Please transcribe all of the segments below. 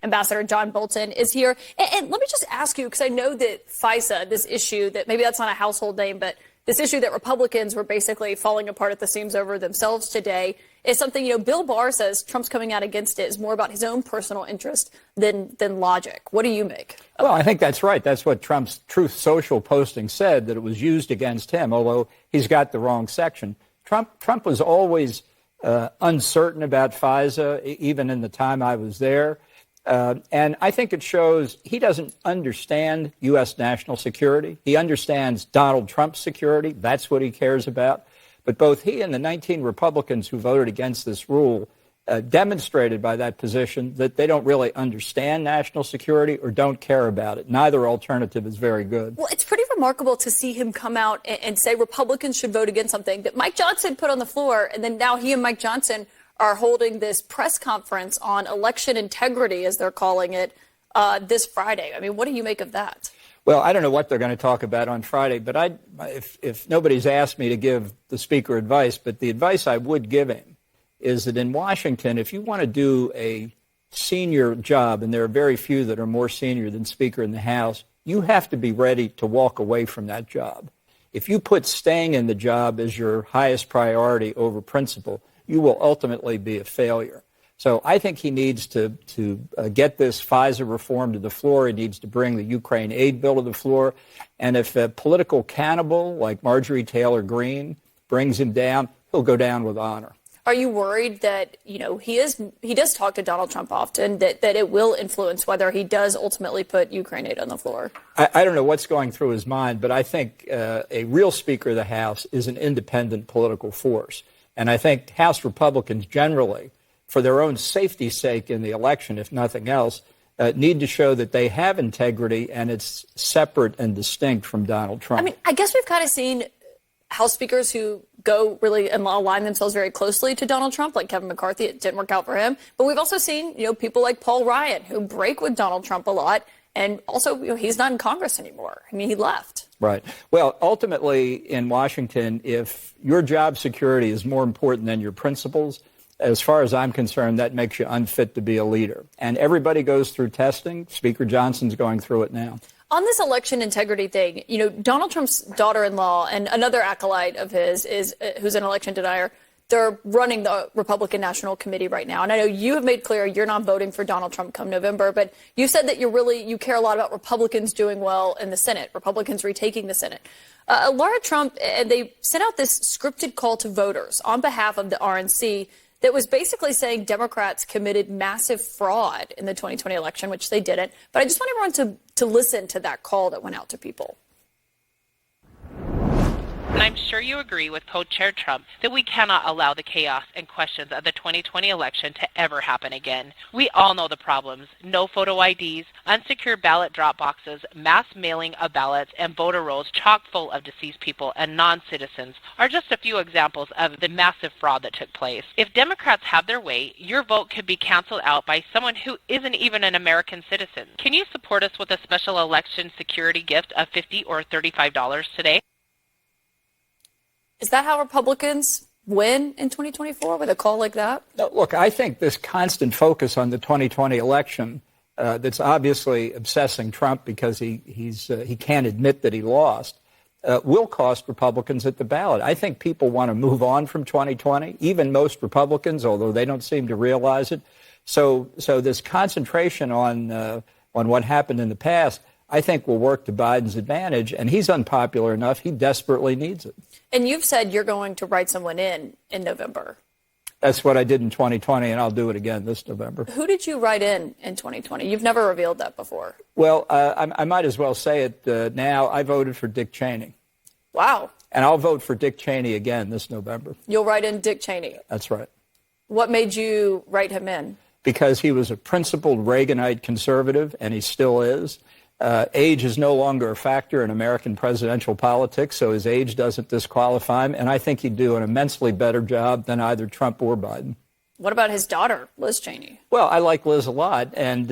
Ambassador John Bolton is here. And let me just ask you, because I know that FISA, this issue that maybe that's not a household name, but this issue that Republicans were basically falling apart at the seams over themselves today is something, Bill Barr says Trump's coming out against it is more about his own personal interest than logic. What do you make? Well, I think that's right. That's what Trump's Truth Social posting said, that it was used against him, although he's got the wrong section. Trump was always uncertain about FISA, even in the time I was there. And I think it shows he doesn't understand U.S. national security. He understands Donald Trump's security. That's what he cares about. But both he and the 19 Republicans who voted against this rule demonstrated by that position that they don't really understand national security or don't care about it. Neither alternative is very good. Well, it's pretty remarkable to see him come out and say Republicans should vote against something that Mike Johnson put on the floor, and then now he and Mike Johnson are holding this press conference on election integrity, as they're calling it, this Friday. I mean, what do you make of that? Well, I don't know what they're going to talk about on Friday, but if nobody's asked me to give the speaker advice, but the advice I would give him is that in Washington, if you want to do a senior job, and there are very few that are more senior than Speaker in the House, you have to be ready to walk away from that job. If you put staying in the job as your highest priority over principle, you will ultimately be a failure. So I think he needs to get this FISA reform to the floor. He needs to bring the Ukraine aid bill to the floor. And if a political cannibal like Marjorie Taylor Greene brings him down, he'll go down with honor. Are you worried that, he does talk to Donald Trump often, that it will influence whether he does ultimately put Ukraine aid on the floor? I don't know what's going through his mind, but I think a real Speaker of the House is an independent political force. And I think House Republicans generally, for their own safety's sake in the election, if nothing else, need to show that they have integrity and it's separate and distinct from Donald Trump. I mean, I guess we've kind of seen House speakers who go really and align themselves very closely to Donald Trump, like Kevin McCarthy. It didn't work out for him. But we've also seen, people like Paul Ryan who break with Donald Trump a lot. And also, he's not in Congress anymore. I mean, he left. Right. Well, ultimately, in Washington, if your job security is more important than your principles, as far as I'm concerned, that makes you unfit to be a leader. And everybody goes through testing. Speaker Johnson's going through it now. On this election integrity thing, Donald Trump's daughter-in-law and another acolyte of his who's an election denier, they're running the Republican National Committee right now. And I know you have made clear you're not voting for Donald Trump come November, but you said that you care a lot about Republicans doing well in the Senate, Republicans retaking the Senate. Laura Trump, they sent out this scripted call to voters on behalf of the RNC that was basically saying Democrats committed massive fraud in the 2020 election, which they didn't. But I just want everyone to listen to that call that went out to people. And I'm sure you agree with Co-Chair Trump that we cannot allow the chaos and questions of the 2020 election to ever happen again. We all know the problems: no photo IDs, unsecure ballot drop boxes, mass mailing of ballots, and voter rolls chock full of deceased people and non-citizens are just a few examples of the massive fraud that took place. If Democrats have their way, your vote could be canceled out by someone who isn't even an American citizen. Can you support us with a special election security gift of $50 or $35 today? Is that how Republicans win in 2024 with a call like that? No, look, I think this constant focus on the 2020 election that's obviously obsessing Trump because he can't admit that he lost will cost Republicans at the ballot. I think people want to move on from 2020, even most Republicans, although they don't seem to realize it. So this concentration on what happened in the past, I think, will work to Biden's advantage, and he's unpopular enough. He desperately needs it. And you've said you're going to write someone in November. That's what I did in 2020, and I'll do it again this November. Who did you write in 2020? You've never revealed that before. Well, I might as well say it now. I voted for Dick Cheney. Wow. And I'll vote for Dick Cheney again this November. You'll write in Dick Cheney? That's right. What made you write him in? Because he was a principled Reaganite conservative, and he still is. Age is no longer a factor in American presidential politics, so his age doesn't disqualify him, and I think he'd do an immensely better job than either Trump or Biden. What about his daughter, Liz Cheney? Well, I like Liz a lot, and,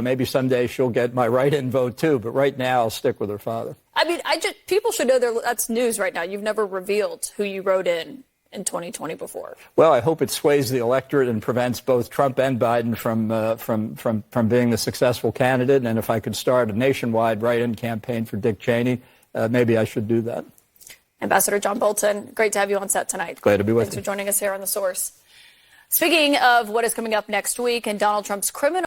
maybe someday she'll get my write-in vote, too, but right now I'll stick with her father. I mean, people should know that's news right now. You've never revealed who you wrote in in 2020 before? Well, I hope it sways the electorate and prevents both Trump and Biden from being the successful candidate. And if I could start a nationwide write-in campaign for Dick Cheney, maybe I should do that. Ambassador John Bolton, great to have you on set tonight. Glad to be with you. Thanks for joining us here on The Source. Speaking of what is coming up next week and Donald Trump's criminal